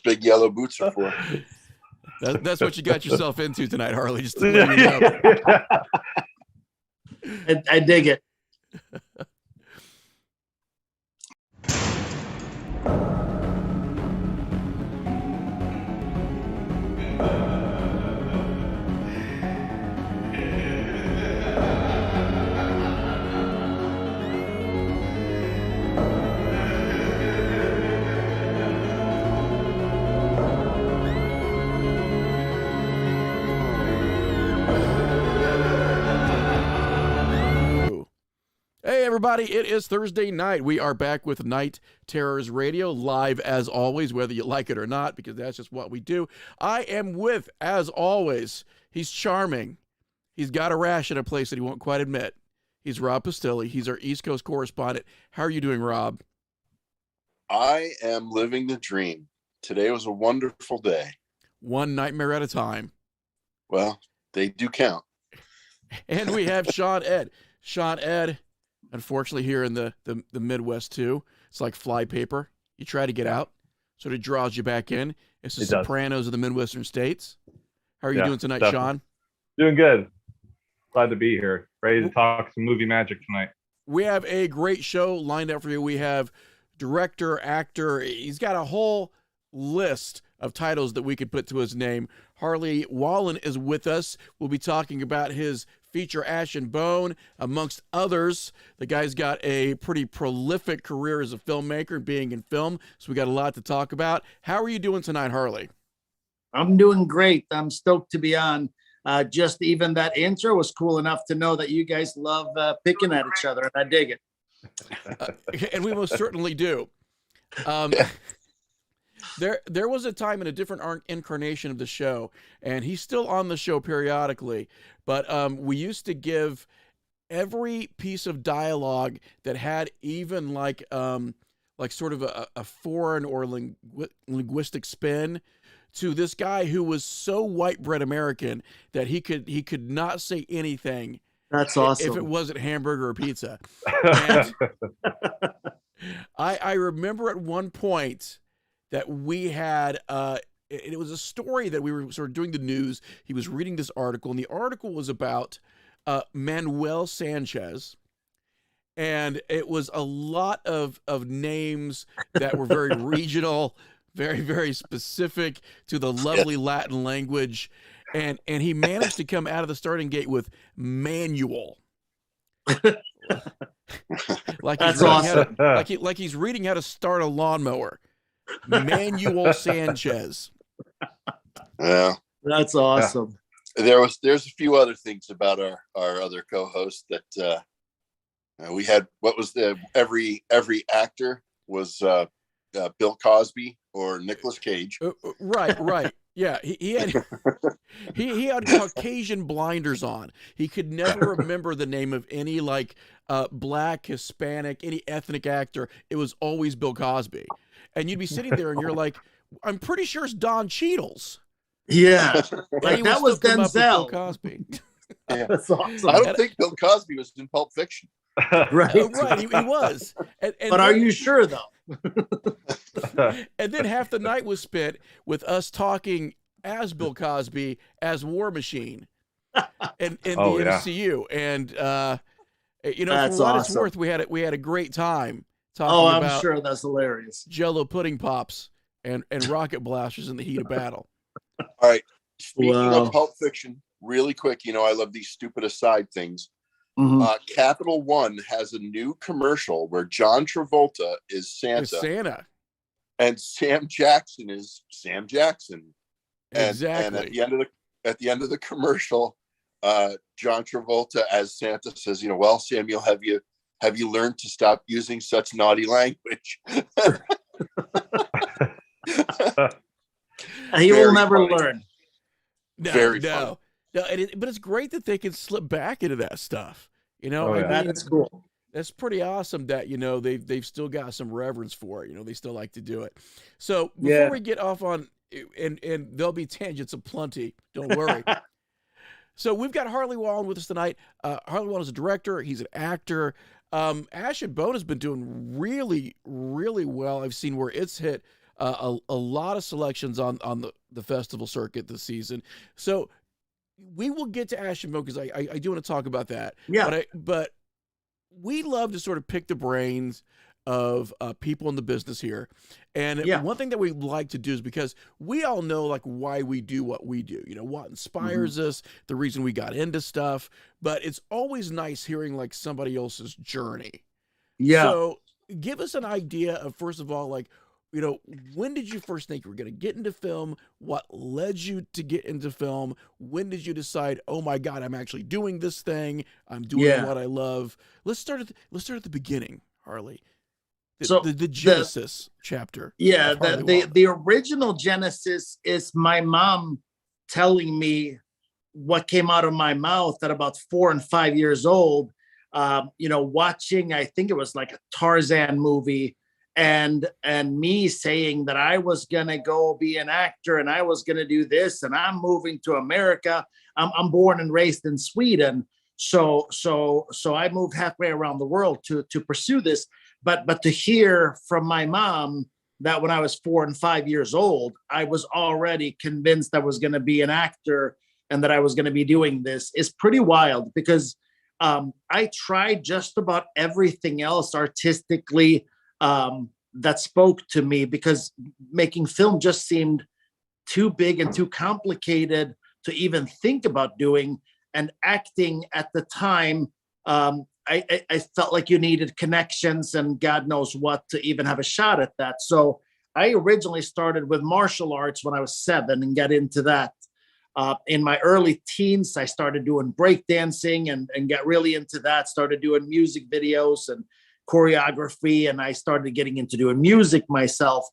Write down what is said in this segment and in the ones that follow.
big yellow boots are for. That's what you got yourself into tonight, Harley. Just to let you know. I dig it. Hey, everybody, it is Thursday night. We are back with Night Terrors Radio, live as always, whether you like it or not, because that's just what we do. I am with, as always, he's charming. He's got a rash in a place that he won't quite admit. He's Rob Pastilli. He's our East Coast correspondent. How are you doing, Rob? I am living the dream. Today was a wonderful day. One nightmare at a time. Well, they do count. And we have Sean Ed. Sean Ed, unfortunately, here in the Midwest, too. It's like flypaper. You try to get out, so it draws you back in. It's the Sopranos of the Midwestern states. How are you doing tonight, definitely. Sean? Doing good. Glad to be here. Ready to talk some movie magic tonight. We have a great show lined up for you. We have director, actor. He's got a whole list of titles that we could put to his name. Harley Wallen is with us. We'll be talking about his feature Ash and Bone, amongst others. The guy's got a pretty prolific career as a filmmaker, being in film, so we got a lot to talk about. How are you doing tonight, Harley? I'm doing great. I'm stoked to be on. Just even that intro was cool enough to know that you guys love picking at each other, and I dig it. And we most certainly do. There was a time in a different incarnation of the show, and he's still on the show periodically, but we used to give every piece of dialogue that had even like sort of a foreign or linguistic spin to this guy who was so white bread American that he could not say anything. That's awesome. If it wasn't hamburger or pizza. And I remember at one point that we had, it was a story that we were sort of doing the news. He was reading this article, and the article was about Manuel Sanchez. And it was a lot of names that were very regional, very, very specific to the lovely Latin language. And he managed to come out of the starting gate with manual. That's awesome. Like he's reading how to start a lawnmower. Manuel Sanchez. Yeah, that's awesome. There's a few other things about our other co-host that we had. What was every actor was Bill Cosby or Nicolas Cage. Right. Yeah, he had Caucasian blinders on. He could never remember the name of any black, Hispanic, any ethnic actor. It was always Bill Cosby. And you'd be sitting there and you're like, I'm pretty sure it's Don Cheadle's. Yeah. Like that was Denzel. Bill Cosby. Yeah. That's awesome. I don't think Bill Cosby was in Pulp Fiction. Right. Right, he was. But are you sure though? And then half the night was spent with us talking as Bill Cosby, as War Machine, in the MCU. And that's for what awesome. it's worth, we had a great time talking I'm about sure that's hilarious. Jello pudding pops and rocket blasters in the heat of battle. All right. Speaking of Pulp Fiction, really quick, I love these stupid aside things. Mm-hmm. Capital One has a new commercial where John Travolta is Santa. And Sam Jackson is Sam Jackson. Exactly. And at the end of the commercial, John Travolta as Santa says, well, Samuel, have you learned to stop using such naughty language? He will never learn. No. But it's great that they can slip back into that stuff. That's cool. That's pretty awesome that, they've still got some reverence for it. They still like to do it. So before we get off on, and there'll be tangents aplenty, don't worry. So we've got Harley Wallen with us tonight. Harley Wallen is a director. He's an actor. Ash and Bone has been doing really, really well. I've seen where it's hit a lot of selections on the festival circuit this season. So we will get to Asheville because I do want to talk about that. Yeah. But we love to sort of pick the brains of people in the business here. And Yeah. one thing that we like to do is because we all know like why we do what we do, you know, what inspires us, the reason we got into stuff, but it's always nice hearing like somebody else's journey. Yeah. So give us an idea of, first of all, like, you know, when did you first think you were going to get into film? What led you to get into film? When did you decide, oh my God, I'm actually doing this thing. I'm doing what I love. Let's start at the beginning, Harley. The Genesis chapter. Yeah, the original Genesis is my mom telling me what came out of my mouth at about 4 and 5 years old. You know, watching, I think it was like a Tarzan movie, and me saying that I was gonna go be an actor and I was gonna do this, and I'm moving to America. I'm born and raised in Sweden, so I moved halfway around the world to pursue this. But to hear from my mom that when I was 4 and 5 years old, I was already convinced I was going to be an actor and that I was going to be doing this is pretty wild, because I tried just about everything else artistically that spoke to me, because making film just seemed too big and too complicated to even think about doing. And acting at the time, I felt like you needed connections and God knows what to even have a shot at that. So I originally started with martial arts when I was 7 and got into that. In my early teens, I started doing breakdancing and got really into that, started doing music videos and choreography, and I started getting into doing music myself.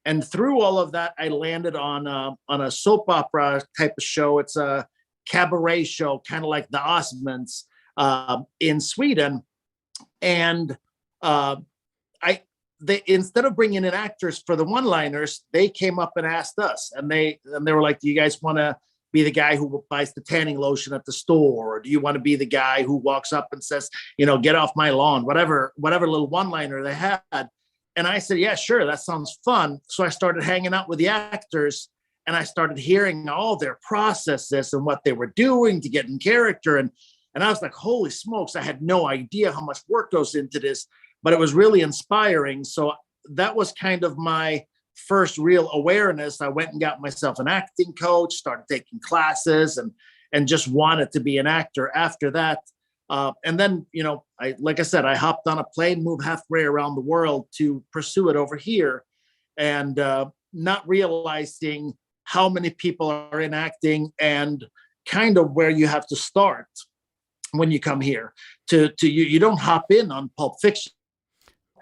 And through all of that, I landed on a soap opera type of show. It's a cabaret show, kind of like the Osmonds in Sweden. And they, instead of bringing in actors for the one-liners, they came up and asked us, and they were like, do you guys want to be the guy who buys the tanning lotion at the store? Or do you want to be the guy who walks up and says, you know, get off my lawn, whatever little one-liner they had. And I said, yeah, sure, that sounds fun. So I started hanging out with the actors, and I started hearing all their processes and what they were doing to get in character. And I was like, holy smokes, I had no idea how much work goes into this, but it was really inspiring. So that was kind of my first real awareness. I went and got myself an acting coach, started taking classes, and just wanted to be an actor after that. And then, you know, like I said, I hopped on a plane, moved halfway around the world to pursue it over here, and not realizing how many people are in acting and kind of where you have to start when you come here. You don't hop in on Pulp Fiction.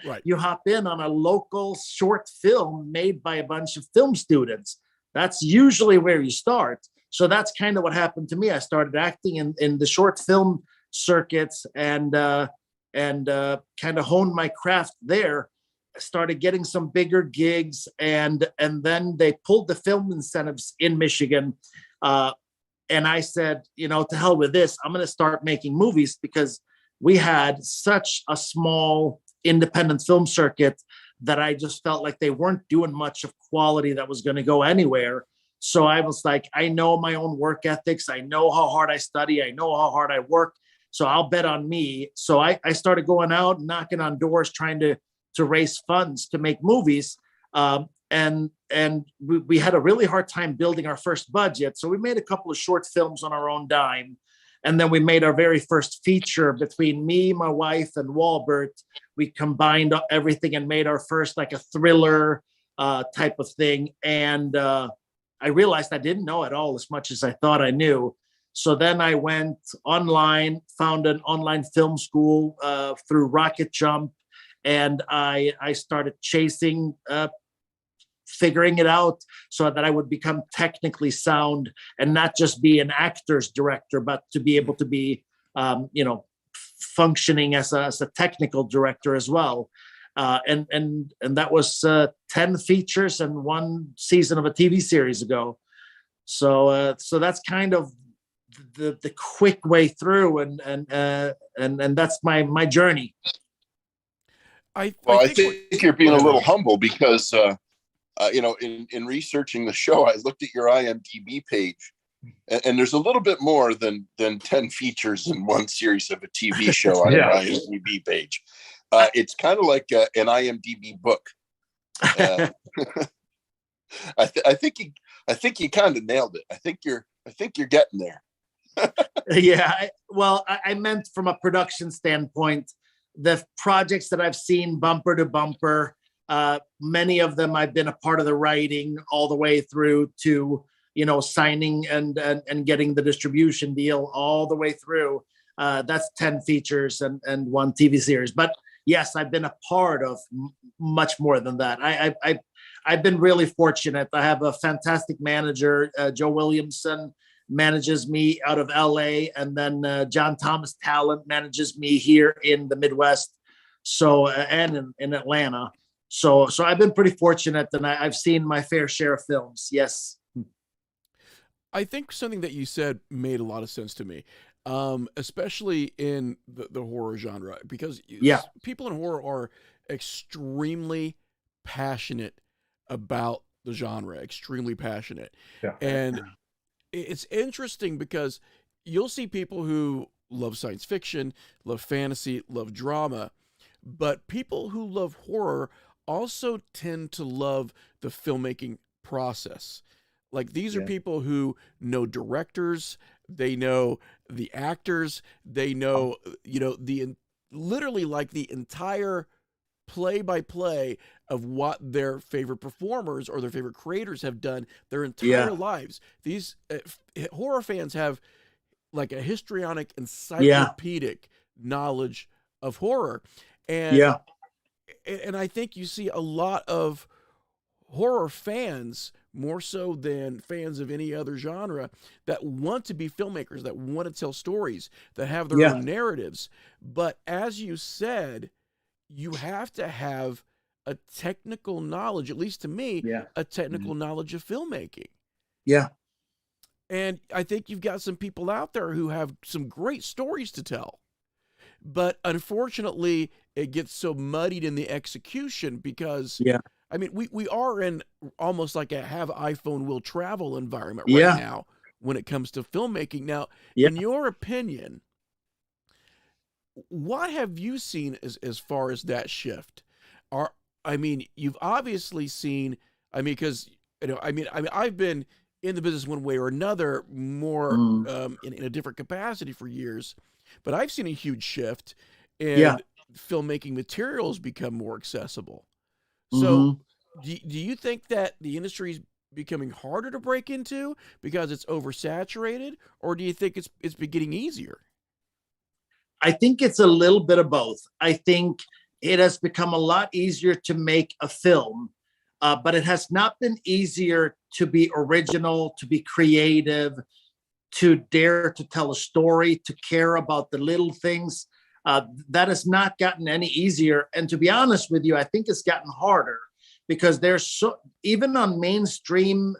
Right. You hop in on a local short film made by a bunch of film students. That's usually where you start. So that's kind of what happened to me. I started acting in the short film circuits and kind of honed my craft there. I started getting some bigger gigs, and then they pulled the film incentives in Michigan. And I said, you know, to hell with this. I'm going to start making movies, because we had such a small independent film circuit that I just felt like they weren't doing much of quality that was going to go anywhere. So I was like, I know my own work ethics. I know how hard I study. I know how hard I work. So I'll bet on me. So I started going out, knocking on doors, trying to raise funds to make movies. And we had a really hard time building our first budget. So we made a couple of short films on our own dime. And then we made our very first feature between me, my wife, and Walbert. We combined everything and made our first like a thriller type of thing. And I realized I didn't know at all as much as I thought I knew. So then I went online, found an online film school through Rocket Jump, and I started chasing figuring it out so that I would become technically sound and not just be an actor's director, but to be able to be, functioning as a technical director as well. And that was 10 features and 1 season of a TV series ago. So that's kind of the quick way through, and that's my journey. I think you're being a little humble, because in researching the show, I looked at your IMDb page, and there's a little bit more than 10 features in one series of a TV show on Yeah. your IMDb page. It's kind of like an IMDb book. I think you kind of nailed it. I think you're getting there. Yeah. I meant from a production standpoint, the projects that I've seen bumper to bumper, many of them I've been a part of the writing all the way through to, signing and getting the distribution deal all the way through. That's 10 features and one TV series. But yes, I've been a part of much more than that. I've been really fortunate. I have a fantastic manager, Joe Williamson, manages me out of LA, and then John Thomas Talent manages me here in the Midwest, and in Atlanta. So I've been pretty fortunate, and I've seen my fair share of films. Yes. I think something that you said made a lot of sense to me, especially in the horror genre, because people in horror are extremely passionate about the genre, extremely passionate. Yeah. And it's interesting because you'll see people who love science fiction, love fantasy, love drama, but people who love horror also tend to love the filmmaking process. Like, these are people who know directors, they know the actors, they know, literally like the entire play-by-play of what their favorite performers or their favorite creators have done their entire lives. These horror fans have like a histrionic, encyclopedic knowledge of horror. And I think you see a lot of horror fans, more so than fans of any other genre, that want to be filmmakers, that want to tell stories, that have their own narratives. But as you said, you have to have a technical knowledge, at least to me, a technical knowledge of filmmaking. Yeah. And I think you've got some people out there who have some great stories to tell. But unfortunately, it gets so muddied in the execution because, I mean, we are in almost like a have iPhone will travel environment right now when it comes to filmmaking. Now, in your opinion, what have you seen as far as that shift? You've obviously seen, because I've been in the business one way or another, more in a different capacity for years, but I've seen a huge shift in filmmaking materials become more accessible. So do you think that the industry is becoming harder to break into because it's oversaturated, or do you think it's getting easier? I think it's a little bit of both. I think it has become a lot easier to make a film, but it has not been easier to be original, to be creative, to dare to tell a story, to care about the little things. That has not gotten any easier. And to be honest with you, I think it's gotten harder because even on mainstream,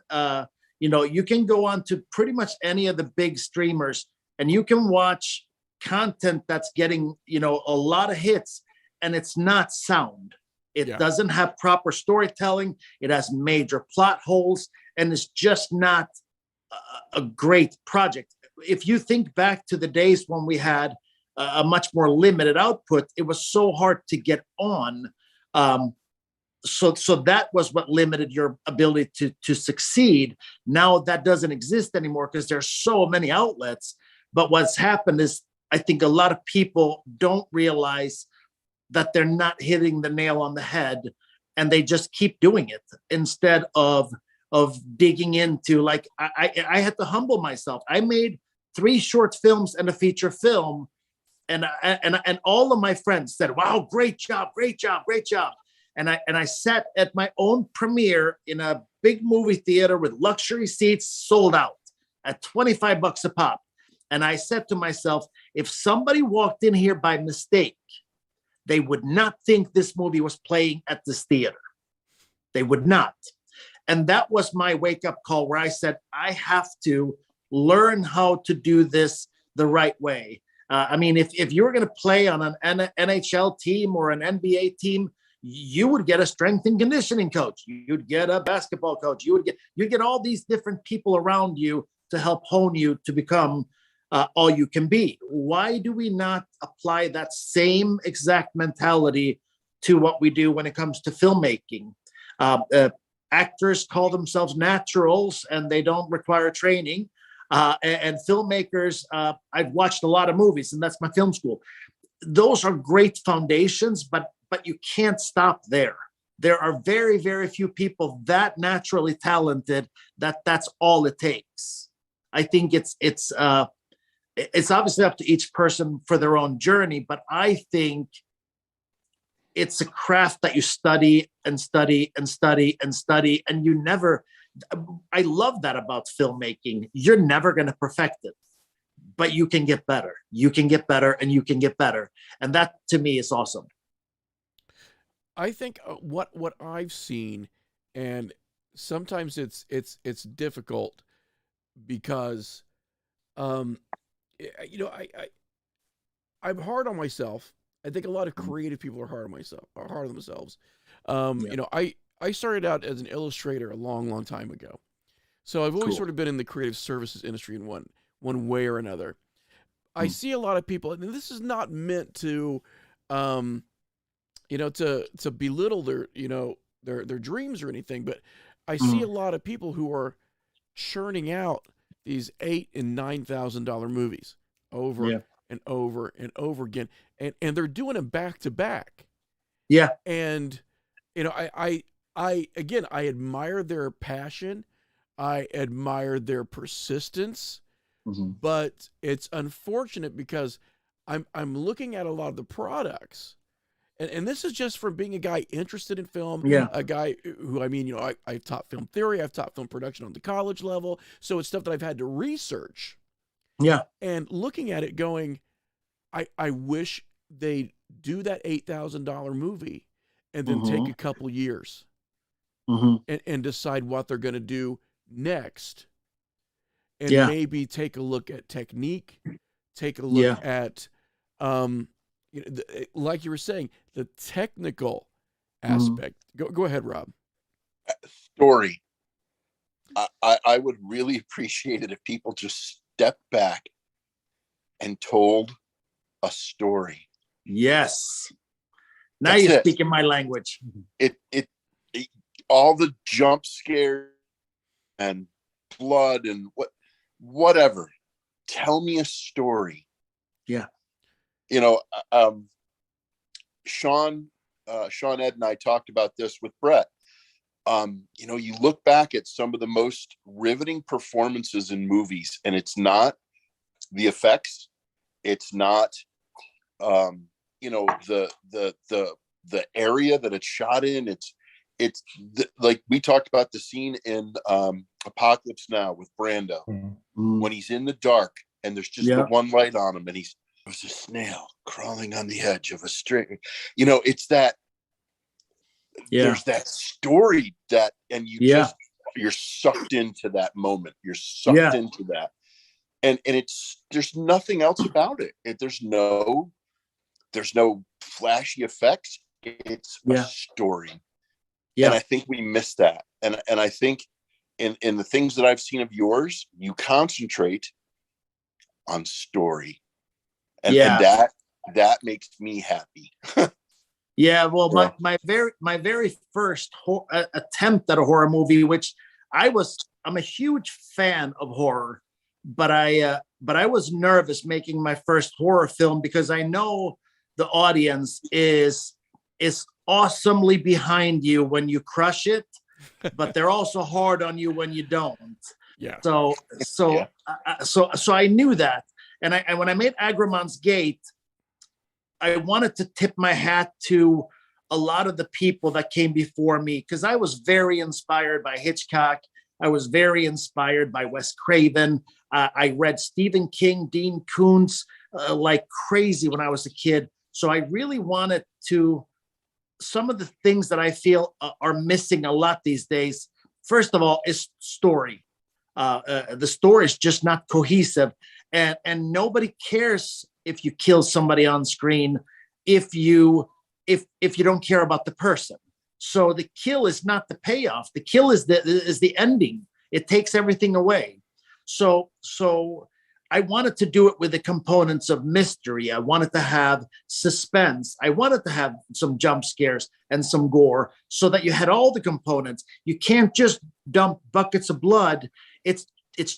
you can go on to pretty much any of the big streamers and you can watch content that's getting, a lot of hits, and it's not sound. It doesn't have proper storytelling. It has major plot holes, and it's just not a great project. If you think back to the days when we had a much more limited output, it was so hard to get on. So that was what limited your ability to succeed. Now that doesn't exist anymore because there's so many outlets. But what's happened is, I think a lot of people don't realize that they're not hitting the nail on the head, and they just keep doing it instead of digging into, like, I had to humble myself. I made 3 short films and a feature film, and all of my friends said, "Wow, great job, great job, great job." And I sat at my own premiere in a big movie theater with luxury seats, sold out at $25 a pop. And I said to myself, if somebody walked in here by mistake, they would not think this movie was playing at this theater. They would not. And that was my wake-up call, where I said, I have to learn how to do this the right way. If you're going to play on an NHL team or an NBA team, you would get a strength and conditioning coach. You'd get a basketball coach. You'd get all these different people around you to help hone you to become all you can be. Why do we not apply that same exact mentality to what we do when it comes to filmmaking? Actors call themselves naturals and they don't require training. And filmmakers, I've watched a lot of movies, and that's my film school. Those are great foundations, but you can't stop there. There are very, very few people that naturally talented that's all it takes. I think it's obviously up to each person for their own journey, but I think it's a craft that you study and study and study and study, and you never. I love that about filmmaking. You're never going to perfect it, but you can get better. You can get better, and you can get better, and that to me is awesome. I think what I've seen, and sometimes it's difficult because, I'm hard on myself. I think a lot of creative people are hard on themselves. I started out as an illustrator a long, long time ago, so I've always sort of been in the creative services industry in one way or another. I see a lot of people, and this is not meant to, to belittle their dreams or anything, but I see a lot of people who are churning out these $8,000 and $9,000 movies over and over and over again, and they're doing them back to back. Yeah, and I admire their passion, I admire their persistence, but it's unfortunate because I'm looking at a lot of the products. And this is just from being a guy interested in film, a guy who, I've taught film theory, I've taught film production on the college level. So it's stuff that I've had to research. Yeah. And looking at it going, I wish they'd do that $8,000 movie and then take a couple years and decide what they're going to do next. And maybe take a look at technique, take a look at, like you were saying, the technical aspect. Go ahead, Rob. Story. I would really appreciate it if people just stepped back and told a story. Yes. Now That's you're it. speaking my language. It all the jump scares and blood and whatever. Tell me a story. Yeah. Sean Ed and I talked about this with Brett. You look back at some of the most riveting performances in movies, and it's not the effects, it's not the area that it's shot in. It's like we talked about the scene in Apocalypse Now with Brando when he's in the dark and there's just the one light on him, and there's a snail crawling on the edge of a string. It's that there's that story that, and you're sucked into that moment. You're sucked into that. And there's nothing else about it. There's no flashy effects. It's a story. Yeah. And I think we miss that. And I think in the things that I've seen of yours, you concentrate on story. And that makes me happy. Well, my very first attempt at a horror movie, which I'm a huge fan of horror, but I was nervous making my first horror film because I know the audience is awesomely behind you when you crush it, but they're also hard on you when you don't. Yeah. So I knew that, and when I made Agramon's Gate, I wanted to tip my hat to a lot of the people that came before me, because I was very inspired by Hitchcock. I was very inspired by Wes Craven. I read Stephen King, Dean Koontz like crazy when I was a kid. So I really wanted to, some of the things that I feel are missing a lot these days, first of all, is story. The story is just not cohesive. And nobody cares if you kill somebody on screen, if you if you don't care about the person. So the kill is not the payoff. The kill is the ending. It takes everything away. So I wanted to do it with the components of mystery. I wanted to have suspense. I wanted to have some jump scares and some gore, so that you had all the components. You can't just dump buckets of blood. It's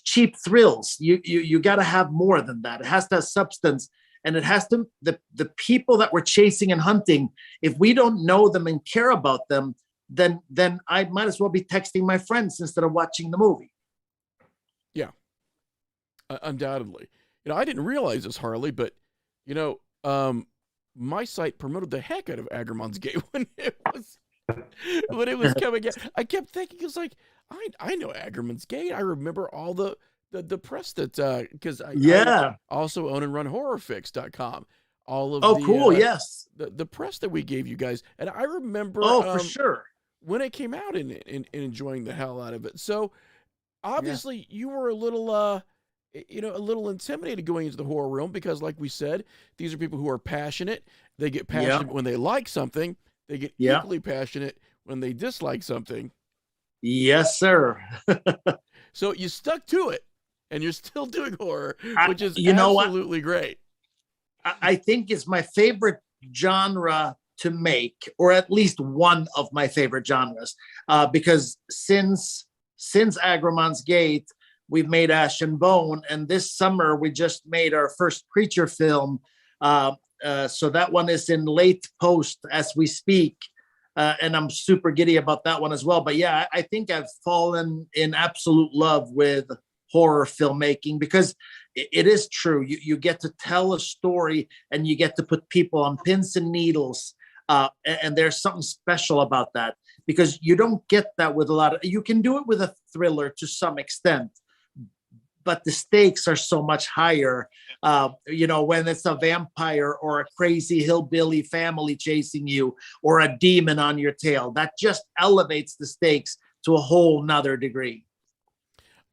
cheap thrills. You got to have more than that. It has to have substance, and it has to, the people that we're chasing and hunting, if we don't know them and care about them, then I might as well be texting my friends instead of watching the movie. Undoubtedly. I didn't realize this, Harley, but my site promoted the heck out of Agramon's Gate when it was coming out. I kept thinking, it's like, I know Agramon's Gate. I remember all the press that, because I also own and run horrorfix.com. All of cool. Yes. The press that we gave you guys. And I remember for sure when it came out and enjoying the hell out of it. So obviously you were a little a little intimidated going into the horror realm, because like we said, these are people who are passionate. They get passionate when they like something. They get equally passionate when they dislike something. Yes, sir. So you stuck to it, and you're still doing horror, which is absolutely great. I think it's my favorite genre to make, or at least one of my favorite genres, because since Agramon's Gate, we've made Ash and Bone, and this summer we just made our first creature film. So that one is in late post as we speak, and I'm super giddy about that one as well. But yeah, I think I've fallen in absolute love with horror filmmaking, because it is true. You get to tell a story, and you get to put people on pins and needles, and there's something special about that, because you don't get that with a lot of. You can do it with a thriller to some extent, but the stakes are so much higher. When it's a vampire or a crazy hillbilly family chasing you, or a demon on your tail, that just elevates the stakes to a whole nother degree.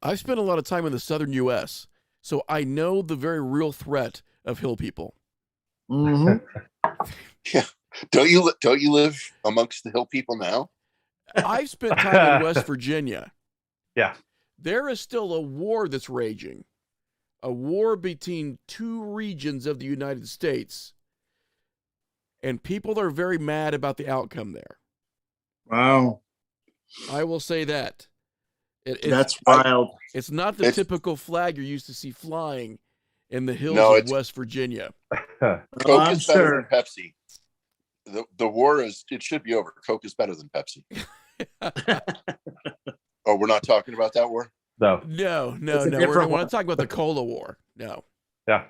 I've spent a lot of time in the southern U.S., so I know the very real threat of hill people. Mm-hmm. Yeah. Don't you live amongst the hill people now? I've spent time in West Virginia. Yeah. There is still a war that's raging, a war between two regions of the United States, and people are very mad about the outcome there. Wow. I will say that. That's wild. It's not the typical flag you're used to see flying in the hills of West Virginia. Coke is better than Pepsi. The war it should be over. Coke is better than Pepsi. Oh, we're not talking about that war? No. We're not talking about the Cola War. No. Yeah.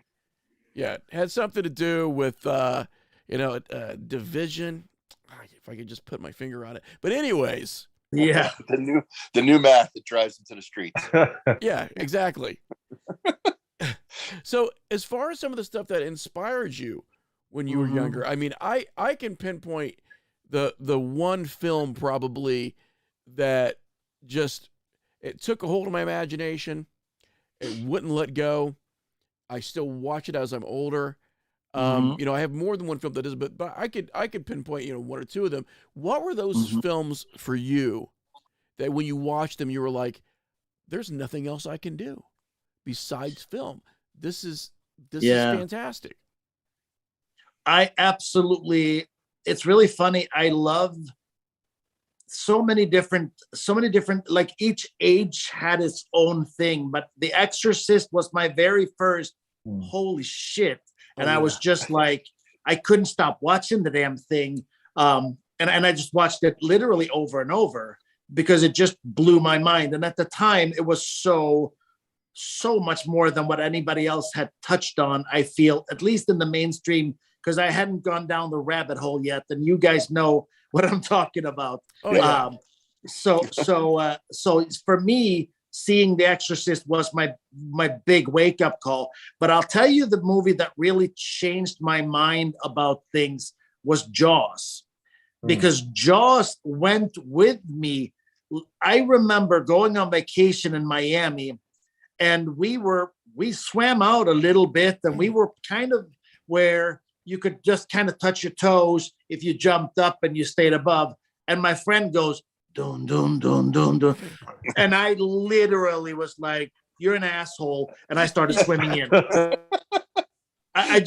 Yeah. It had something to do with, division. If I could just put my finger on it. But anyways. Yeah. The new math that drives into the streets. Yeah, exactly. So as far as some of the stuff that inspired you when you were younger, I mean, I can pinpoint the one film probably that it took a hold of my imagination. It wouldn't let go. I still watch it as I'm older. I have more than one film that is, but I could pinpoint, one or two of them. What were those films for you that when you watched them, you were like, there's nothing else I can do besides film. This is fantastic. I absolutely, it's really funny. I love so many different, like each age had its own thing, but The Exorcist was my very first, holy shit. And I was just like, I couldn't stop watching the damn thing. And I just watched it literally over and over because it just blew my mind. And at the time it was so much more than what anybody else had touched on, I feel, at least in the mainstream, because I hadn't gone down the rabbit hole yet. And you guys know what I'm talking about. Oh, yeah. So for me, seeing The Exorcist was my big wake up call. But I'll tell you, the movie that really changed my mind about things was Jaws, because Jaws went with me. I remember going on vacation in Miami, and we swam out a little bit, and we were kind of where you could just kind of touch your toes if you jumped up and you stayed above. And my friend goes, dun, dun, dun, dun, dun. And I literally was like, you're an asshole. And I started swimming in. I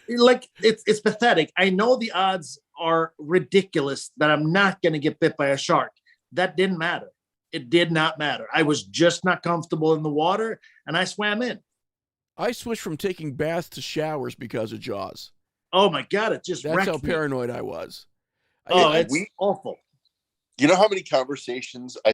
like, it's pathetic. I know the odds are ridiculous that I'm not going to get bit by a shark. That didn't matter. It did not matter. I was just not comfortable in the water, and I swam in. I switched from taking baths to showers because of Jaws. Oh my God, it just That's wrecked how me. paranoid I was. Oh, Yeah, it's awful. You know how many conversations I